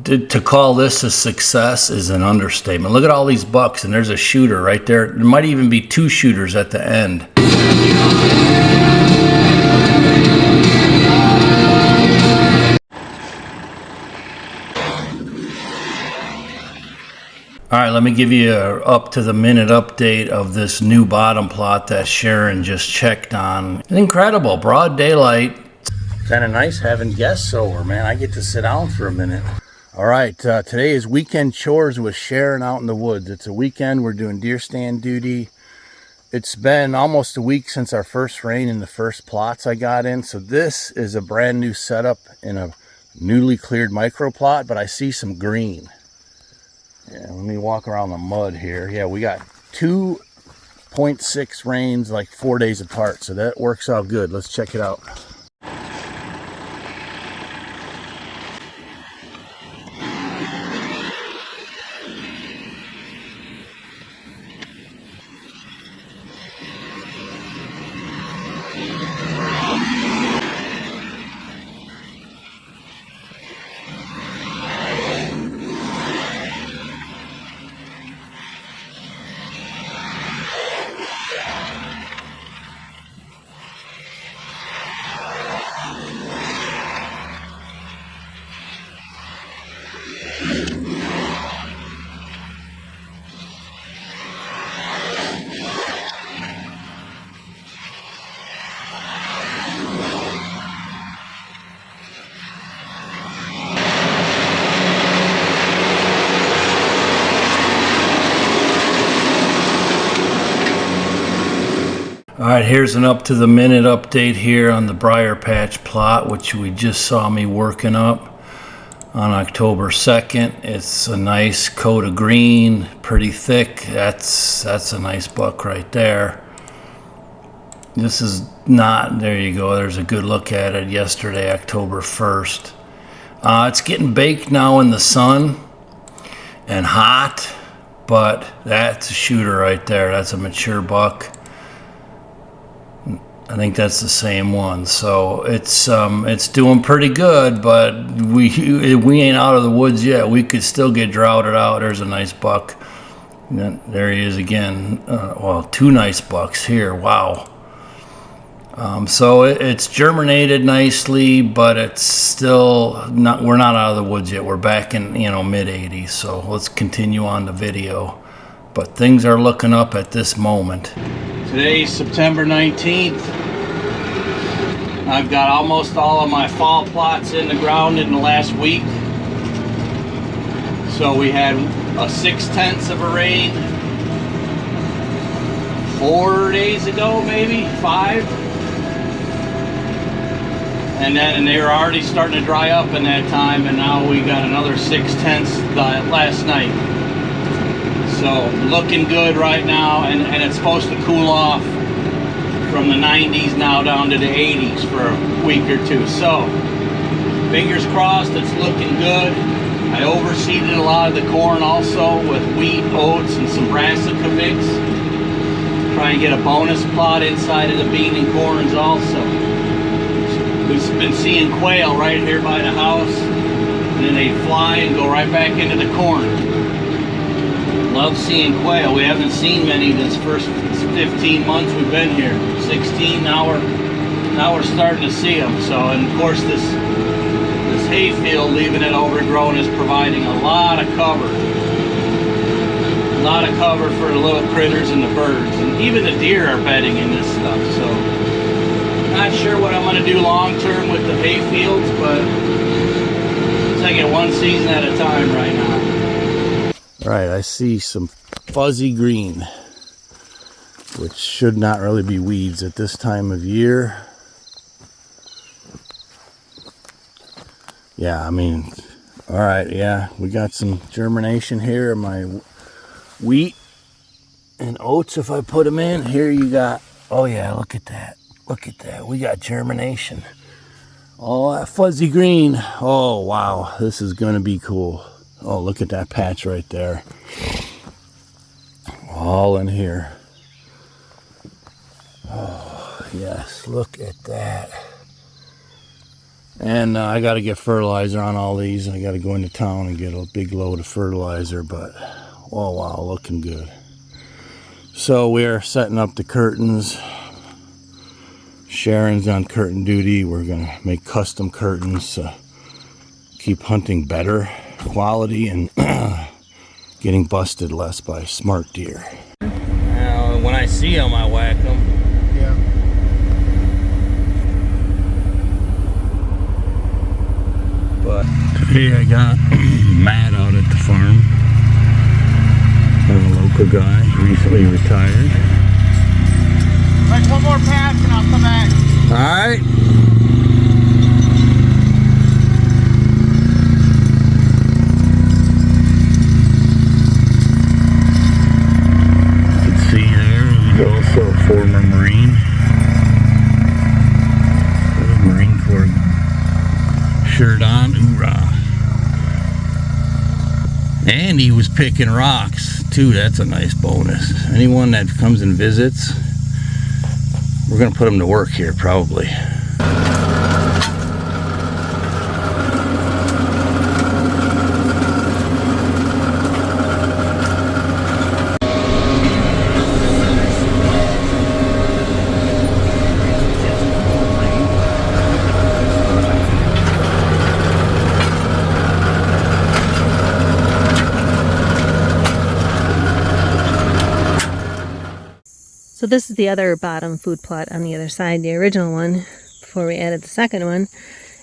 to call this a success is an understatement. Look at all these bucks, and there's a shooter right there. There might even be two shooters at the end. All right, let me give you a up-to-the-minute update of this new bottom plot that Sharon just checked on. Incredible, broad daylight. Kind of nice having guests over, man. I get to sit down for a minute. All right, today is weekend chores with Sharon out in the woods. It's a weekend. We're doing deer stand duty. It's been almost a week since our first rain in the first plots I got in. So this is a brand new setup in a newly cleared micro plot, but I see some green. Yeah, let me walk around the mud here. Yeah, we got 2.6 rains like 4 days apart, so that works out good. Let's check it out. All right, here's an up-to-the-minute update here on the briar patch plot, which we just saw me working up on October 2nd. It's a nice coat of green, pretty thick. That's a nice buck right there. This is not, there you go, there's a good look at it yesterday, October 1st. It's getting baked now in the sun and hot, but that's a shooter right there. That's a mature buck. I think that's the same one. So it's doing pretty good, but we ain't out of the woods yet. We could still get droughted out. There's a nice buck. There he is again. Well, two nice bucks here. Wow. So it's germinated nicely, but it's still not. We're not out of the woods yet. We're back in mid 80s. So let's continue on the video. But things are looking up at this moment. Today's September 19th. I've got almost all of my fall plots in the ground in the last week. So we had a 6/10 of a rain 4 days ago, maybe 5. And they were already starting to dry up in that time, and now we got another 6/10 last night. So looking good right now, and it's supposed to cool off from the 90s now down to the 80s for a week or two. So fingers crossed, it's looking good. I overseeded a lot of the corn also with wheat, oats, and some brassica mix. Try and get a bonus plot inside of the bean and corns also. We've been seeing quail right here by the house, and then they fly and go right back into the corn. Love seeing quail. We haven't seen many this first 15 months we've been here. 16 now we're starting to see them. So, and of course this hay field, leaving it overgrown, is providing a lot of cover. A lot of cover for the little critters and the birds, and even the deer are bedding in this stuff. So, not sure what I'm going to do long term with the hay fields, but let's take it one season at a time right now. All right, I see some fuzzy green, which should not really be weeds at this time of year. Yeah, I mean, all right, yeah, we got some germination here in my wheat and oats. If I put them in, here you got, oh yeah, look at that. Look at that, we got germination. All that fuzzy green. Oh, wow, this is gonna be cool. Oh, look at that patch right there. All in here. Oh, yes, look at that. And I got to get fertilizer on all these. I got to go into town and get a big load of fertilizer, but oh wow, looking good. So we're setting up the curtains. Sharon's on curtain duty. We're gonna make custom curtains to keep hunting better quality and getting busted less by smart deer. Now, when I see them, I whack them. Yeah. But today I got Matt out at the farm. A local guy, recently retired. Like one more pass and I'll come back. Alright. You can see there, he's also a former Marine. Marine Corps shirt on, hoorah. And he was picking rocks too. That's a nice bonus. Anyone that comes and visits, we're gonna put him to work here probably. So this is the other bottom food plot on the other side, the original one, before we added the second one.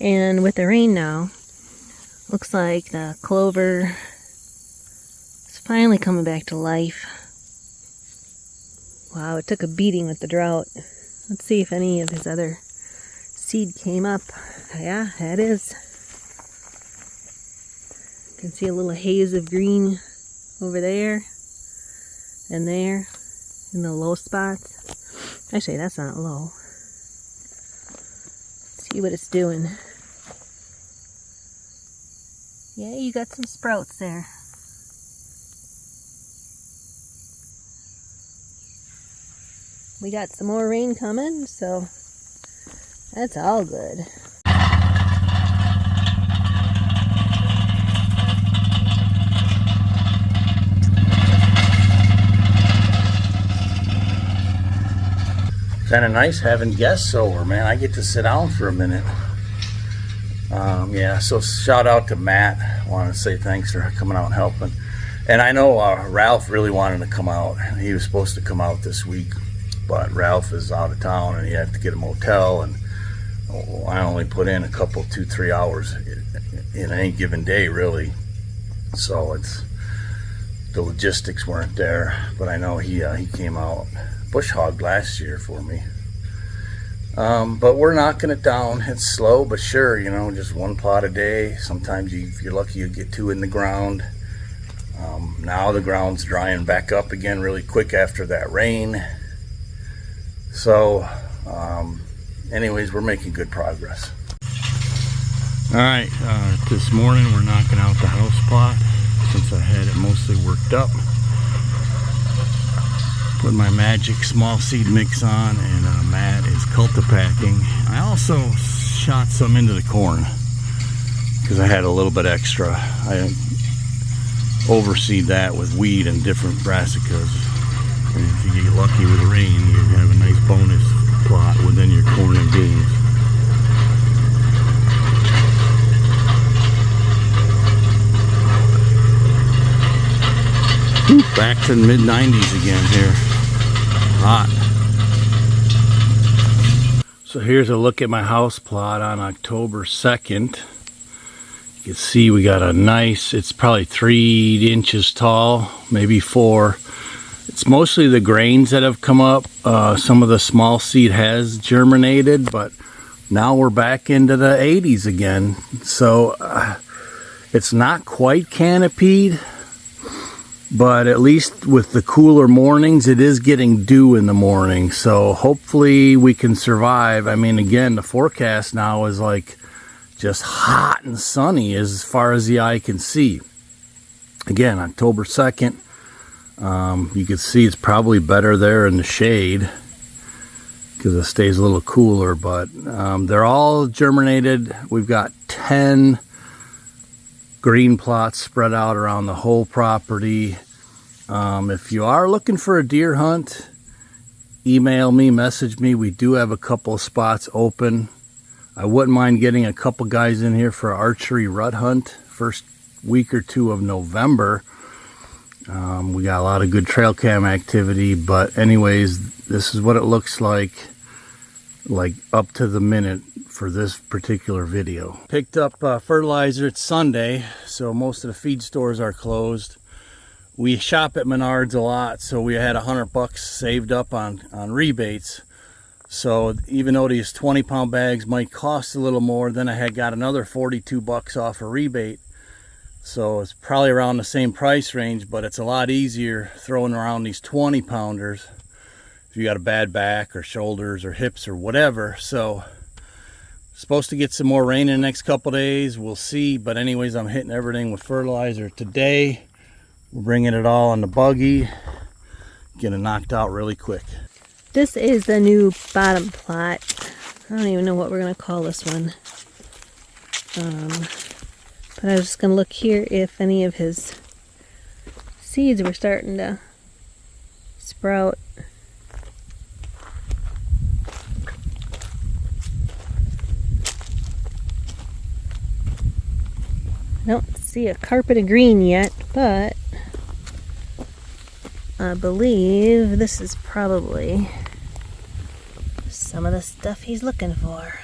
And with the rain now, looks like the clover is finally coming back to life. Wow, it took a beating with the drought. Let's see if any of his other seed came up. Yeah, it is. You can see a little haze of green over there and there. In the low spots. Actually, that's not low. Let's see what it's doing. Yeah, you got some sprouts there. We got some more rain coming, so that's all good. Kind of nice having guests over, man. I get to sit down for a minute. Yeah, so shout out to Matt. I want to say thanks for coming out and helping. And I know Ralph really wanted to come out. He was supposed to come out this week, but Ralph is out of town and he had to get a motel, and I only put in a couple, 2-3 hours in any given day, really. So it's the logistics weren't there, but I know he came out. Bush hogged last year for me, but we're knocking it down. It's slow but sure, you know, just one plot a day. Sometimes if you're lucky, you get 2 in the ground. Now the ground's drying back up again really quick after that rain. So anyways, we're making good progress. All right, this morning we're knocking out the house plot since I had it mostly worked up. Put my magic small seed mix on, and Matt is cultipacking. I also shot some into the corn because I had a little bit extra. I overseed that with weed and different brassicas. And if you get lucky with rain, you have a nice bonus plot within your corn and beans. Back to the mid-90s again here. Hot. So here's a look at my house plot on October 2nd. You can see we got a nice, it's probably 3 inches tall, maybe 4. It's mostly the grains that have come up. Some of the small seed has germinated, but now we're back into the 80s again. So it's not quite canopied, but at least with the cooler mornings, it is getting dew in the morning. So hopefully we can survive. I mean, again, the forecast now is like just hot and sunny as far as the eye can see. Again, October 2nd. You can see it's probably better there in the shade. because it stays a little cooler, but they're all germinated. We've got 10 green plots spread out around the whole property. If you are looking for a deer hunt, email me, message me. We do have a couple of spots open. I wouldn't mind getting a couple guys in here for an archery rut hunt first week or two of November. We got a lot of good trail cam activity, but anyways, this is what it looks like up to the minute for this particular video. Picked up fertilizer. It's Sunday, so most of the feed stores are closed. We shop at Menards a lot, so we had $100 saved up on rebates. So even though these 20-pound bags might cost a little more, then I had got another $42 off a rebate. So it's probably around the same price range, but it's a lot easier throwing around these 20-pounders if you got a bad back or shoulders or hips or whatever. So supposed to get some more rain in the next couple days. We'll see. But anyways, I'm hitting everything with fertilizer today. We're bringing it all on the buggy, getting knocked out really quick. This is the new bottom plot. I don't even know what we're going to call this one. But I was just going to look here if any of his seeds were starting to sprout. I don't see a carpet of green yet, but I believe this is probably some of the stuff he's looking for.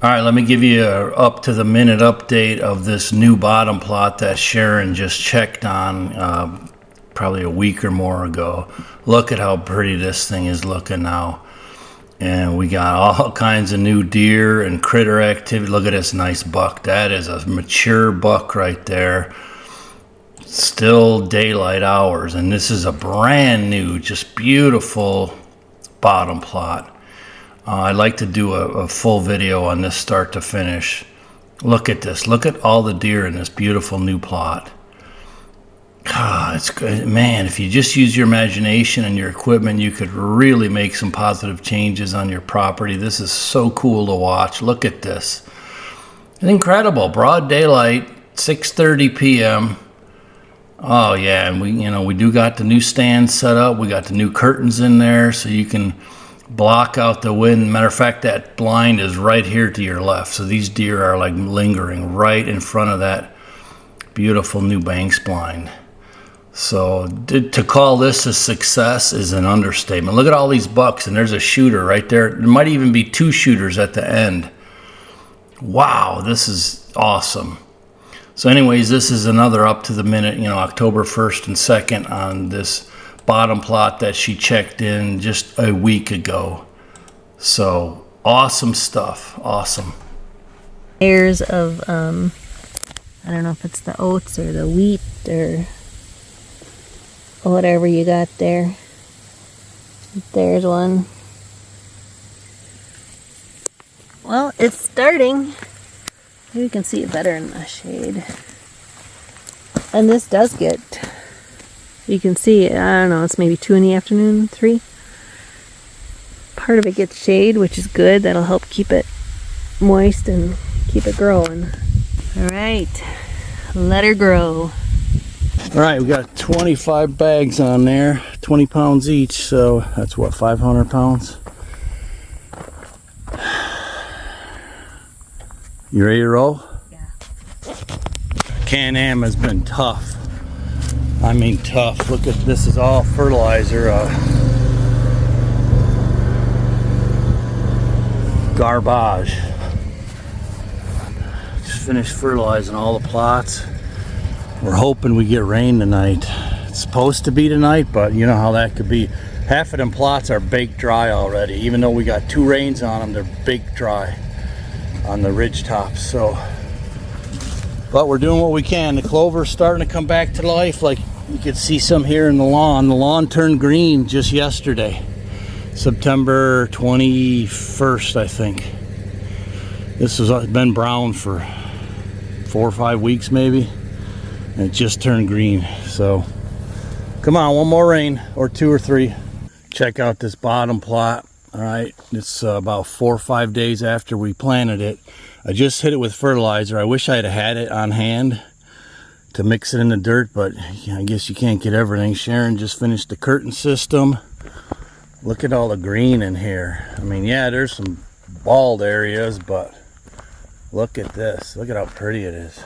All right, let me give you a up-to-the-minute update of this new bottom plot that Sharon just checked on probably a week or more ago. Look at how pretty this thing is looking now. And we got all kinds of new deer and critter activity. Look at this nice buck. That is a mature buck right there. Still daylight hours. And this is a brand new, just beautiful bottom plot. I'd like to do a full video on this start to finish. Look at this. Look at all the deer in this beautiful new plot. God, it's good. Man, if you just use your imagination and your equipment, you could really make some positive changes on your property. This is so cool to watch. Look at this. It's incredible. Broad daylight, 6:30 p.m. Oh yeah, and we do got the new stand set up. We got the new curtains in there so you can block out the wind. Matter of fact, that blind is right here to your left. So these deer are like lingering right in front of that beautiful new Banks blind. So to call this a success is an understatement. Look at all these bucks, and there's a shooter right there. There might even be two shooters at the end. Wow, this is awesome. So anyways, this is another up to the minute, October 1st and 2nd on this bottom plot that she checked in just a week ago. So awesome stuff. Awesome. Layers of, I don't know if it's the oats or the wheat or whatever you got there. There's one. Well, it's starting. Maybe you can see it better in the shade. And this does get, you can see, I don't know, it's maybe 2 in the afternoon, 3. Part of it gets shade, which is good. That'll help keep it moist and keep it growing. All right, let her grow. All right, we got 25 bags on there, 20 pounds each, so that's what, 500 pounds? You ready to roll? Yeah. Can-Am has been tough. I mean tough. Look at this, is all fertilizer. Garbage. Just finished fertilizing all the plots. We're hoping we get rain tonight. It's supposed to be tonight, but you know how that could be. Half of them plots are baked dry already. Even though we got 2 rains on them, they're baked dry on the ridge tops. So, but we're doing what we can. The clover's starting to come back to life. Like you could see some here in the lawn. The lawn turned green just yesterday, September 21st, I think. This has been brown for 4 or 5 weeks maybe. And it just turned green. So come on, one more rain, or 2 or 3. Check out this bottom plot. All right, it's about 4 or 5 days after we planted it. I just hit it with fertilizer. I wish I'd had it on hand to mix it in the dirt, but I guess you can't get everything. Sharon just finished the curtain system. Look at all the green in here. I mean, yeah, there's some bald areas, but look at this. Look at how pretty it is.